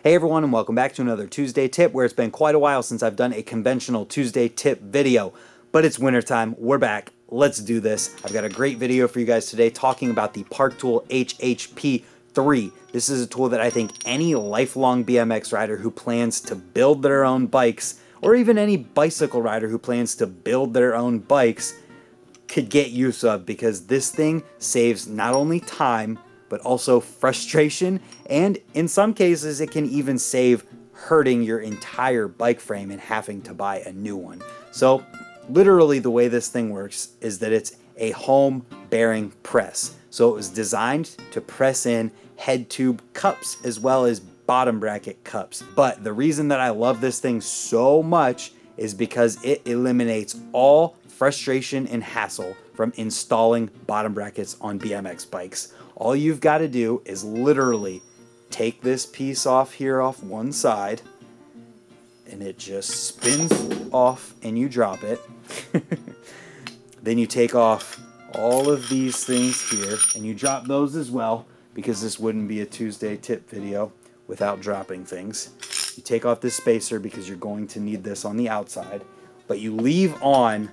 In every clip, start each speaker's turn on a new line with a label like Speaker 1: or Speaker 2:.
Speaker 1: Hey everyone, and welcome back to another Tuesday tip, where it's been quite a while since I've done a conventional Tuesday tip video, but it's wintertime, we're back, let's do this. I've got a great video for you guys today talking about the Park Tool HHP-3. This is a tool that I think any lifelong BMX rider who plans to build their own bikes, or even any bicycle rider who plans to build their own bikes, could get use of, because this thing saves not only time, but also frustration, and in some cases it can even save hurting your entire bike frame and having to buy a new one. So literally the way this thing works is that it's a home bearing press. So it was designed to press in head tube cups as well as bottom bracket cups. But the reason that I love this thing so much is because it eliminates all frustration and hassle from installing bottom brackets on BMX bikes. All you've got to do is literally take this piece off here off one side, and it just spins off and you drop it. Then you take off all of these things here and you drop those as well, because this wouldn't be a Tuesday tip video without dropping things. You take off this spacer because you're going to need this on the outside, but you leave on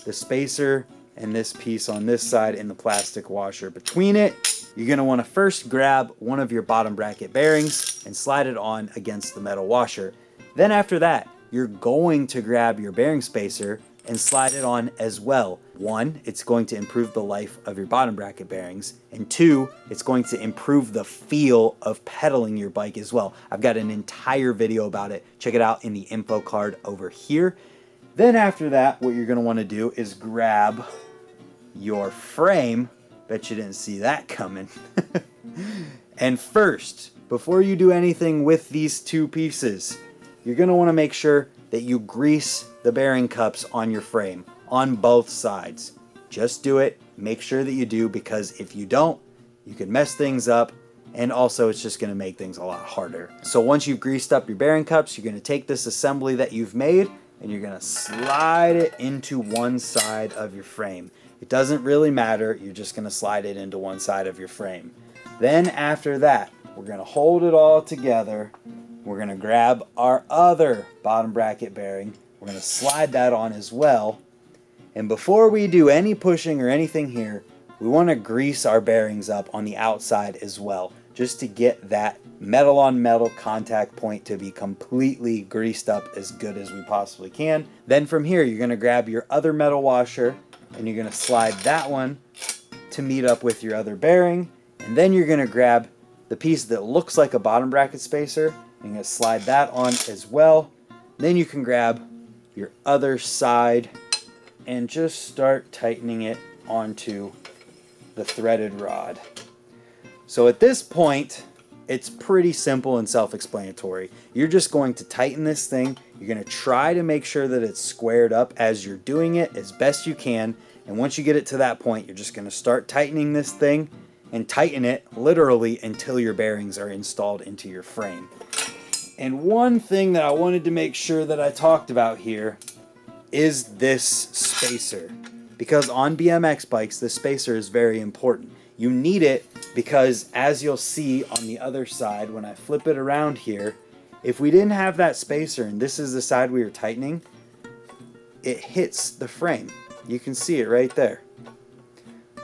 Speaker 1: the spacer and this piece on this side and the plastic washer between it. You're going to want to first grab one of your bottom bracket bearings and slide it on against the metal washer. Then after that, you're going to grab your bearing spacer and slide it on as well. One, it's going to improve the life of your bottom bracket bearings, and two, it's going to improve the feel of pedaling your bike as well. I've got an entire video about it. Check it out in the info card over here. Then after that, what you're going to want to do is grab your frame. Bet you didn't see that coming. And first, before you do anything with these two pieces, you're going to want to make sure that you grease the bearing cups on your frame on both sides. Just do it. Make sure that you do, because if you don't, you can mess things up, and also it's just going to make things a lot harder. So once you've greased up your bearing cups, you're going to take this assembly that you've made and you're going to slide it into one side of your frame. It doesn't really matter, you're just going to slide it into one side of your frame. Then after that, we're going to hold it all together. We're going to grab our other bottom bracket bearing. We're going to slide that on as well. And before we do any pushing or anything here, we want to grease our bearings up on the outside as well, just to get that metal on metal contact point to be completely greased up as good as we possibly can. Then from here, you're going to grab your other metal washer and you're going to slide that one to meet up with your other bearing. And then you're going to grab the piece that looks like a bottom bracket spacer and you're going to slide that on as well. Then you can grab your other side and just start tightening it onto the threaded rod. So at this point, it's pretty simple and self-explanatory. You're just going to tighten this thing. You're going to try to make sure that it's squared up as you're doing it as best you can. And once you get it to that point, you're just going to start tightening this thing and tighten it literally until your bearings are installed into your frame. And one thing that I wanted to make sure that I talked about here is this spacer. Because on BMX bikes, the spacer is very important. You need it because, as you'll see on the other side, when I flip it around here, if we didn't have that spacer and this is the side we were tightening, it hits the frame. You can see it right there.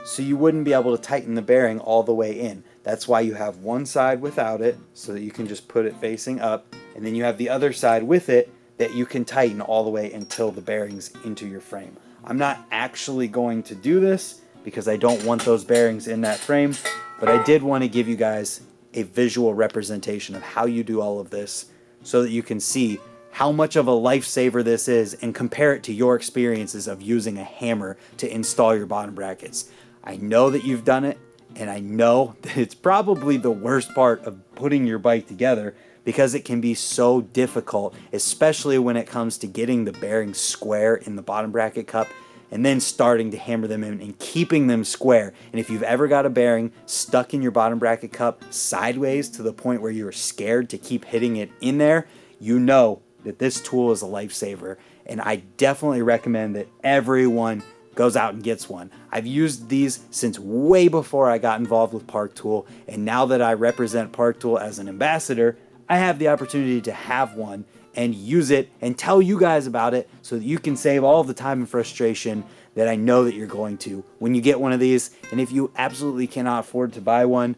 Speaker 1: So you wouldn't be able to tighten the bearing all the way in. That's why you have one side without it, so that you can just put it facing up, and then you have the other side with it that you can tighten all the way until the bearing's into your frame. I'm not actually going to do this because I don't want those bearings in that frame, but I did want to give you guys a visual representation of how you do all of this so that you can see how much of a lifesaver this is and compare it to your experiences of using a hammer to install your bottom brackets. I know that you've done it, and I know that it's probably the worst part of putting your bike together, because it can be so difficult, especially when it comes to getting the bearings square in the bottom bracket cup and then starting to hammer them in and keeping them square. And if you've ever got a bearing stuck in your bottom bracket cup sideways to the point where you were scared to keep hitting it in there, you know that this tool is a lifesaver. And I definitely recommend that everyone goes out and gets one. I've used these since way before I got involved with Park Tool, and now that I represent Park Tool as an ambassador, I have the opportunity to have one and use it and tell you guys about it so that you can save all the time and frustration that I know that you're going to when you get one of these. And if you absolutely cannot afford to buy one,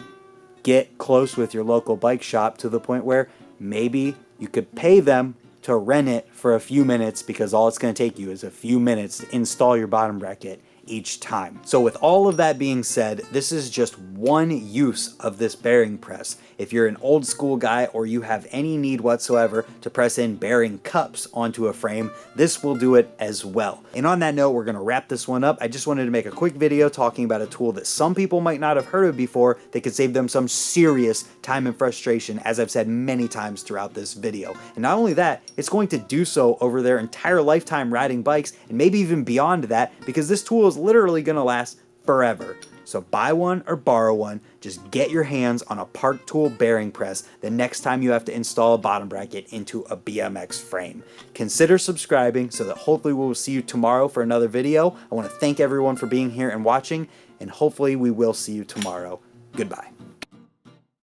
Speaker 1: get close with your local bike shop to the point where maybe you could pay them to rent it for a few minutes, because all it's going to take you is a few minutes to install your bottom bracket each time. So with all of that being said, this is just one use of this bearing press. If you're an old school guy or you have any need whatsoever to press in bearing cups onto a frame, this will do it as well. And on that note, we're going to wrap this one up. I just wanted to make a quick video talking about a tool that some people might not have heard of before that could save them some serious time and frustration, as I've said many times throughout this video. And not only that, it's going to do so over their entire lifetime riding bikes, and maybe even beyond that, because this tool is literally going to last forever. So buy one or borrow one, just get your hands on a Park Tool bearing press the next time you have to install a bottom bracket into a BMX frame. Consider subscribing so that hopefully we'll see you tomorrow for another video. I want to thank everyone for being here and watching, and hopefully we will see you tomorrow. Goodbye.